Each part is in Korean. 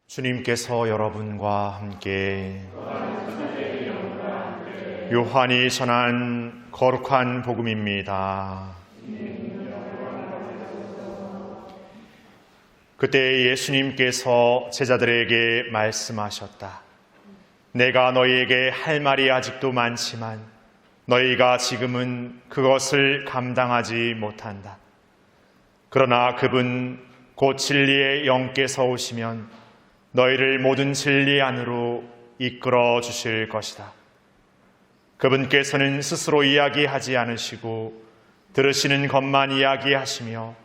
주님께서 여러분과 함께 요한이 전한 거룩한 복음입니다. 그때 예수님께서 제자들에게 말씀하셨다. 내가 너희에게 할 말이 아직도 많지만 너희가 지금은 그것을 감당하지 못한다. 그러나 그분 곧 진리의 영께서 오시면 너희를 모든 진리 안으로 이끌어 주실 것이다. 그분께서는 스스로 이야기하지 않으시고 들으시는 것만 이야기하시며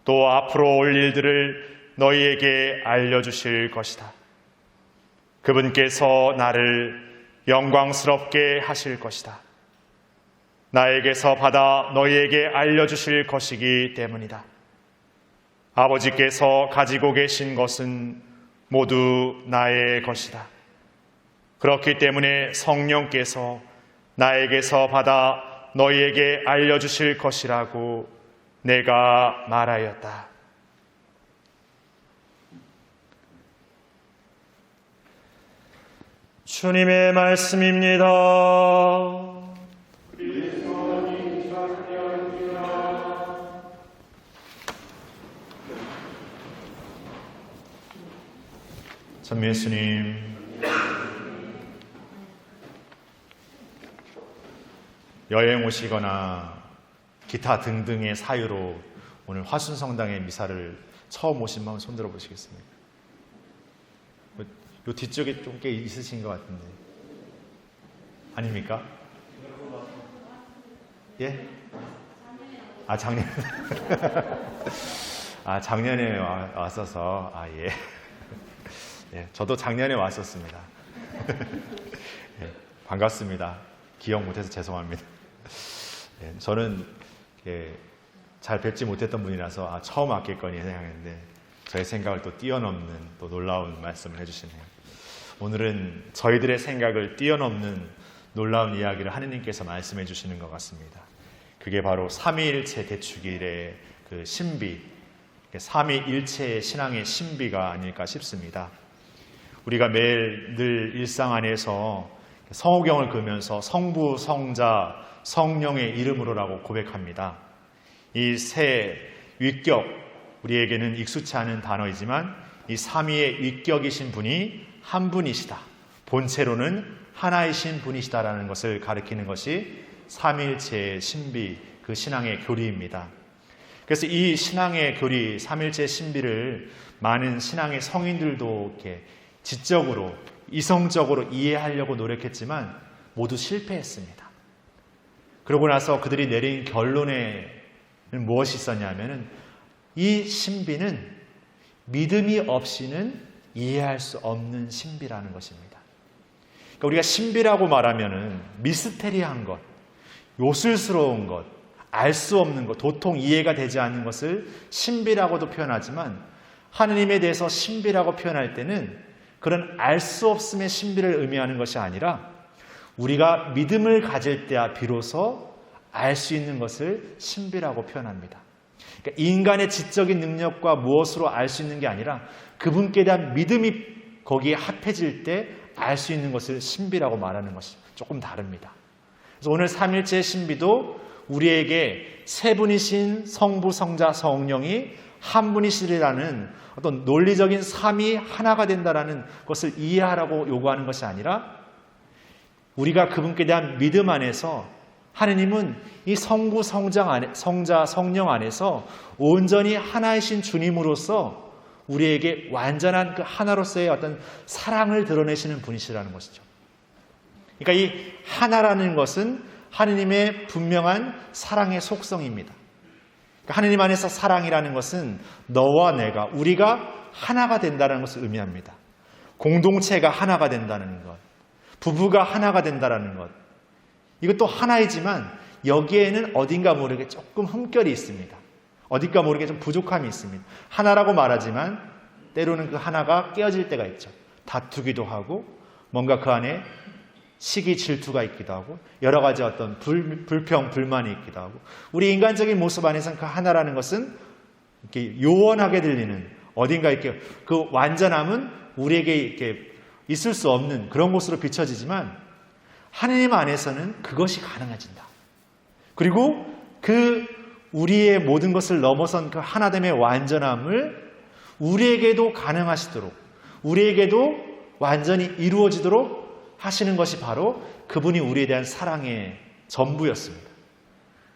또 앞으로 올 일들을 너희에게 알려주실 것이다. 그분께서 나를 영광스럽게 하실 것이다. 나에게서 받아 너희에게 알려주실 것이기 때문이다. 아버지께서 가지고 계신 것은 모두 나의 것이다. 그렇기 때문에 성령께서 나에게서 받아 너희에게 알려주실 것이라고 내가 말하였다. 주님의 말씀입니다. 참 예수님, 여행 오시거나 기타 등등의 사유로 오늘 화순성당의 미사를 처음 오신 분 손들어 보시겠습니까? 요 뒤쪽에 좀 꽤 있으신 것 같은데 아닙니까? 예? 아, 작년에 작년에 왔어서 예. 예, 저도 작년에 왔었습니다. 예, 반갑습니다. 기억 못해서 죄송합니다. 예, 저는 잘 뵙지 못했던 분이라서 처음 왔겠거니 생각했는데 저의 생각을 또 뛰어넘는 또 놀라운 말씀을 해주시네요. 오늘은 저희들의 생각을 뛰어넘는 놀라운 이야기를 하느님께서 말씀해 주시는 것 같습니다. 그게 바로 삼위일체 대축일의 그 신비, 삼위일체의 신앙의 신비가 아닐까 싶습니다. 우리가 매일 늘 일상 안에서 성호경을 그으면서 성부, 성자, 성령의 이름으로라고 고백합니다. 이 세 위격, 우리에게는 익숙치 않은 단어이지만 이 삼위의 위격이신 분이 한 분이시다. 본체로는 하나이신 분이시다라는 것을 가리키는 것이 삼위일체의 신비, 그 신앙의 교리입니다. 그래서 이 신앙의 교리, 삼위일체의 신비를 많은 신앙의 성인들도 이렇게 지적으로, 이성적으로 이해하려고 노력했지만 모두 실패했습니다. 그러고 나서 그들이 내린 결론에는 무엇이 있었냐면은 이 신비는 믿음이 없이는 이해할 수 없는 신비라는 것입니다. 그러니까 우리가 신비라고 말하면은 미스테리한 것, 요술스러운 것, 알 수 없는 것, 도통 이해가 되지 않는 것을 신비라고도 표현하지만 하느님에 대해서 신비라고 표현할 때는 그런 알 수 없음의 신비를 의미하는 것이 아니라 우리가 믿음을 가질 때야 비로소 알 수 있는 것을 신비라고 표현합니다. 그러니까 인간의 지적인 능력과 무엇으로 알 수 있는 게 아니라 그분께 대한 믿음이 거기에 합해질 때 알 수 있는 것을 신비라고 말하는 것이 조금 다릅니다. 그래서 오늘 삼일체의 신비도 우리에게 세 분이신 성부, 성자, 성령이 한 분이시라는 어떤 논리적인 삼위 하나가 된다라는 것을 이해하라고 요구하는 것이 아니라 우리가 그분께 대한 믿음 안에서 하느님은 이 성부, 성자, 성령 안에서 온전히 하나이신 주님으로서 우리에게 완전한 그 하나로서의 어떤 사랑을 드러내시는 분이시라는 것이죠. 그러니까 이 하나라는 것은 하느님의 분명한 사랑의 속성입니다. 그러니까 하느님 안에서 사랑이라는 것은 너와 내가, 우리가 하나가 된다는 것을 의미합니다. 공동체가 하나가 된다는 것, 부부가 하나가 된다는 것, 이것도 하나이지만 여기에는 어딘가 모르게 조금 흠결이 있습니다. 어딘가 모르게 좀 부족함이 있습니다. 하나라고 말하지만 때로는 그 하나가 깨어질 때가 있죠. 다투기도 하고 뭔가 그 안에 시기 질투가 있기도 하고 여러 가지 어떤 불평, 불만이 있기도 하고 우리 인간적인 모습 안에서는 그 하나라는 것은 이렇게 요원하게 들리는 어딘가 이렇게 그 완전함은 우리에게 이렇게 있을 수 없는 그런 곳으로 비춰지지만 하느님 안에서는 그것이 가능해진다. 그리고 그 우리의 모든 것을 넘어선 그 하나됨의 완전함을 우리에게도 가능하시도록, 우리에게도 완전히 이루어지도록 하시는 것이 바로 그분이 우리에 대한 사랑의 전부였습니다.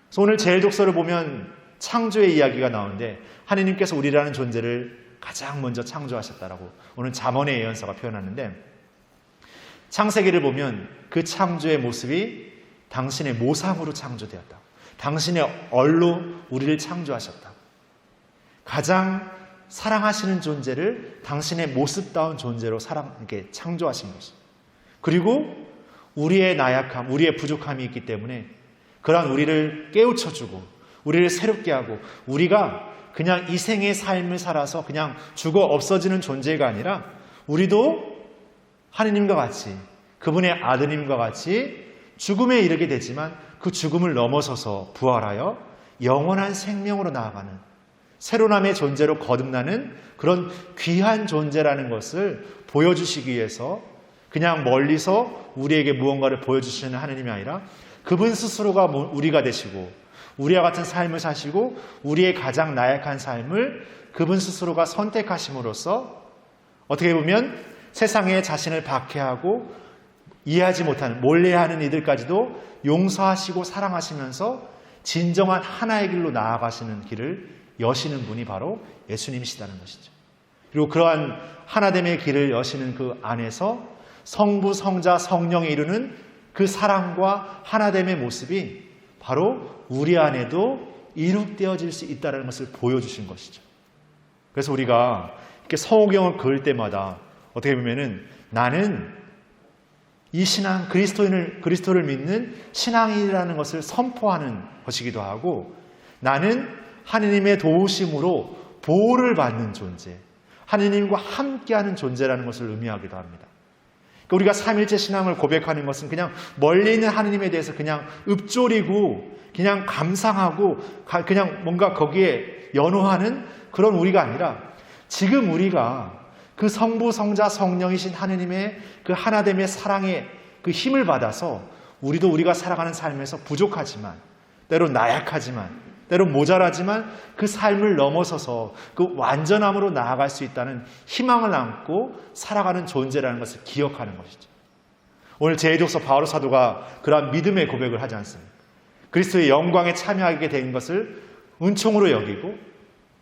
그래서 오늘 제일독서를 보면 창조의 이야기가 나오는데 하느님께서 우리라는 존재를 가장 먼저 창조하셨다라고 오늘 잠언의 예언서가 표현하는데, 창세기를 보면 그 창조의 모습이 당신의 모상으로 창조되었다. 당신의 얼로 우리를 창조하셨다. 가장 사랑하시는 존재를 당신의 모습다운 존재로 이렇게 창조하신 것입니다. 그리고 우리의 나약함, 우리의 부족함이 있기 때문에 그러한 우리를 깨우쳐주고 우리를 새롭게 하고, 우리가 그냥 이 생의 삶을 살아서 그냥 죽어 없어지는 존재가 아니라 우리도 하느님과 같이, 그분의 아드님과 같이 죽음에 이르게 되지만 그 죽음을 넘어서서 부활하여 영원한 생명으로 나아가는 새로남의 존재로 거듭나는 그런 귀한 존재라는 것을 보여주시기 위해서 그냥 멀리서 우리에게 무언가를 보여주시는 하느님이 아니라 그분 스스로가 우리가 되시고 우리와 같은 삶을 사시고 우리의 가장 나약한 삶을 그분 스스로가 선택하심으로써 어떻게 보면 세상에 자신을 박해하고 이해하지 못하는, 몰래하는 이들까지도 용서하시고 사랑하시면서 진정한 하나의 길로 나아가시는 길을 여시는 분이 바로 예수님이시다는 것이죠. 그리고 그러한 하나됨의 길을 여시는 그 안에서 성부, 성자, 성령이 이루는 그 사랑과 하나됨의 모습이 바로 우리 안에도 이룩되어질 수 있다는 것을 보여주신 것이죠. 그래서 우리가 이렇게 서호경을 그을 때마다 어떻게 보면은 나는 이 신앙, 그리스도를 믿는 신앙이라는 것을 선포하는 것이기도 하고, 나는 하느님의 도우심으로 보호를 받는 존재, 하느님과 함께하는 존재라는 것을 의미하기도 합니다. 그러니까 우리가 삼일체 신앙을 고백하는 것은 그냥 멀리 있는 하느님에 대해서 그냥 읊조리고 그냥 감상하고 그냥 뭔가 거기에 연호하는 그런 우리가 아니라, 지금 우리가 그 성부, 성자, 성령이신 하느님의 그 하나됨의 사랑의 그 힘을 받아서 우리도 우리가 살아가는 삶에서 부족하지만, 때로 나약하지만, 때로 모자라지만 그 삶을 넘어서서 그 완전함으로 나아갈 수 있다는 희망을 안고 살아가는 존재라는 것을 기억하는 것이죠. 오늘 제2독서 바오로 사도가 그러한 믿음의 고백을 하지 않습니까? 그리스도의 영광에 참여하게 된 것을 은총으로 여기고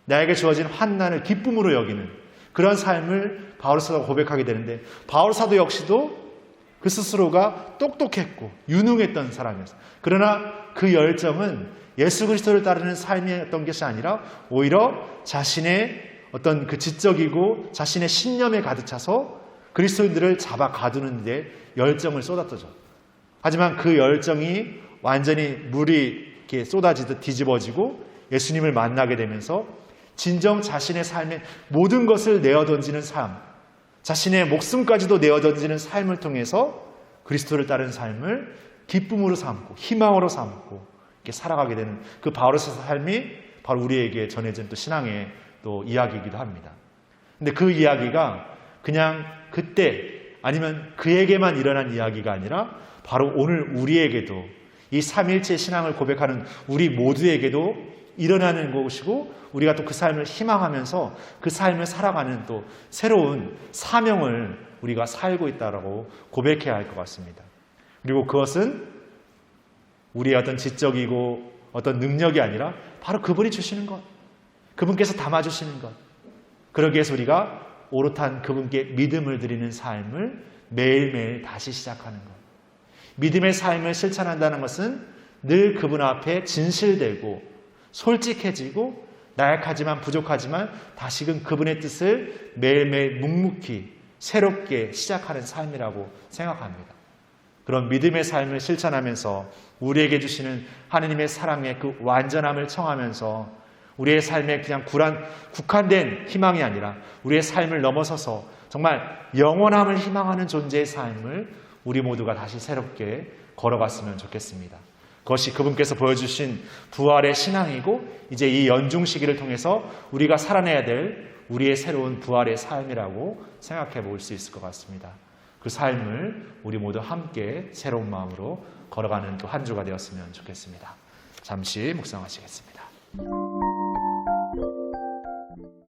나에게 주어진 환난을 기쁨으로 여기는 그런 삶을 바오로 사도가 고백하게 되는데, 바오로 사도 역시도 그 스스로가 똑똑했고 유능했던 사람이었어요. 그러나 그 열정은 예수 그리스도를 따르는 삶이었던 것이 아니라 오히려 자신의 어떤 그 지적이고 자신의 신념에 가득 차서 그리스도인들을 잡아 가두는 데 열정을 쏟았더죠. 하지만 그 열정이 완전히 물이 이렇게 쏟아지듯 뒤집어지고 예수님을 만나게 되면서 진정 자신의 삶에 모든 것을 내어던지는 삶, 자신의 목숨까지도 내어던지는 삶을 통해서 그리스도를 따르는 삶을 기쁨으로 삼고 희망으로 삼고 이렇게 살아가게 되는 그 바오로서의 삶이 바로 우리에게 전해진 또 신앙의 또 이야기이기도 합니다. 근데 그 이야기가 그냥 그때 아니면 그에게만 일어난 이야기가 아니라 바로 오늘 우리에게도 이 삼일체 신앙을 고백하는 우리 모두에게도 일어나는 것이고, 우리가 또 그 삶을 희망하면서 그 삶을 살아가는 또 새로운 사명을 우리가 살고 있다고 고백해야 할 것 같습니다. 그리고 그것은 우리의 어떤 지적이고 어떤 능력이 아니라 바로 그분이 주시는 것, 그분께서 담아주시는 것, 그러기 위해서 우리가 오롯한 그분께 믿음을 드리는 삶을 매일매일 다시 시작하는 것. 믿음의 삶을 실천한다는 것은 늘 그분 앞에 진실되고 솔직해지고 나약하지만 부족하지만 다시금 그분의 뜻을 매일매일 묵묵히 새롭게 시작하는 삶이라고 생각합니다. 그런 믿음의 삶을 실천하면서 우리에게 주시는 하느님의 사랑의 그 완전함을 청하면서 우리의 삶에 그냥 국한된 희망이 아니라 우리의 삶을 넘어서서 정말 영원함을 희망하는 존재의 삶을 우리 모두가 다시 새롭게 걸어갔으면 좋겠습니다. 그것이 그분께서 보여주신 부활의 신앙이고, 이제 이 연중 시기를 통해서 우리가 살아내야 될 우리의 새로운 부활의 삶이라고 생각해 볼 수 있을 것 같습니다. 그 삶을 우리 모두 함께 새로운 마음으로 걸어가는 또 한 주가 되었으면 좋겠습니다. 잠시 묵상하시겠습니다.